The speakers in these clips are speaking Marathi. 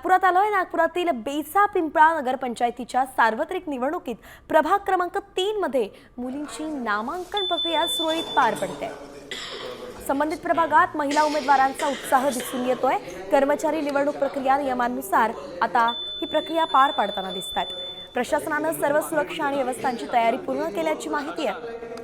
नागपुरात आलोय। नागपुरातील बेसा पिंपळा नगरपंचायतीच्या सार्वत्रिक निवडणुकीत प्रभाग क्रमांक 3 मध्ये मुलींची नामांकन प्रक्रिया सुरळीत पार पडते। संबंधित प्रभागात महिला उमेदवारांचा उत्साह दिसून येतोय। कर्मचारी निवडणूक प्रक्रिया नियमांनुसार आता ही प्रक्रिया पार पाडताना दिसतात। प्रशासनाने सर्व सुरक्षा आणि व्यवस्थांची तयारी पूर्ण केल्याची माहिती आहे।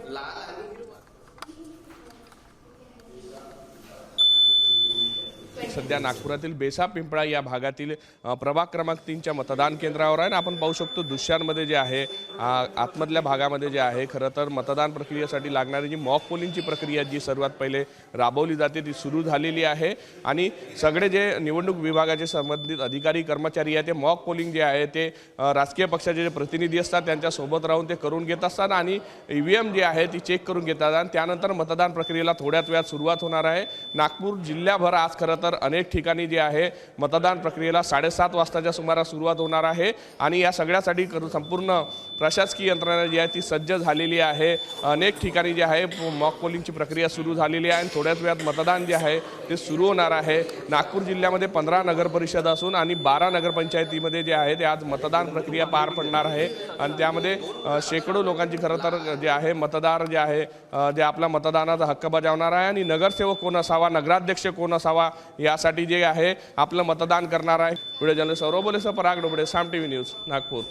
सध्या नागपुरातील बेसा पिंपळा या भागातील प्रभाग क्रमांक 3च्या मतदान केंद्रावर आहे। आपण पाहू शकतो दृश्यांमध्ये जे आहे आतमधल्या भागामध्ये जे आहे खरं तर मतदान प्रक्रियेसाठी लागणारी जी मॉक पोलिंगची प्रक्रिया जी सर्वात पहिले राबवली जाते ती सुरू झालेली आहे आणि सगळे जे निवडणूक विभागाचे संबंधित अधिकारी कर्मचारी आहेत ते मॉक पोलिंग जे आहे ते राजकीय पक्षाचे जे प्रतिनिधी असतात त्यांच्या सोबत राहून ते करून घेत असतात आणि ईव्हीएम जे आहे ती चेक करून घेतात आणि त्यानंतर मतदान प्रक्रियेला थोड्याच वेळात सुरुवात होणार आहे। नागपूर जिल्ह्याभर आज खरं तर अनेक ठिकाणी जे आहे मतदान प्रक्रियेला 7:30 वाजताच्या सुमारास सुरुवात होणार आहे आणि या सगळ्यासाठी संपूर्ण प्रशासकीय यंत्रणा जी आहे ती सज्ज झालेली आहे। अनेक ठिकाणी जे आहे मॉक पोलिंगची प्रक्रिया सुरू झालेली आहे आणि थोड्याच वेळात मतदान जे आहे ते सुरू होणार आहे। नागपूर जिल्ह्यामध्ये 15 नगरपरिषद असून आणि 12 नगरपंचायतीमध्ये जे आहे ते आज मतदान प्रक्रिया पार पडणार आहे आणि त्यामध्ये शेकडो लोकांची खरं तर जे आहे मतदार जे आहे जे आपला मतदानाचा हक्क बजावणार आहे आणि नगरसेवक कोण असावा नगराध्यक्ष कोण असावा यासाठी जे आहे आपलं मतदान करणार आहे। व्हिडिओ जर्नलिस्ट सौरभ बोलेसह पराग डोबळे, साम टीव्ही न्यूज, नागपूर।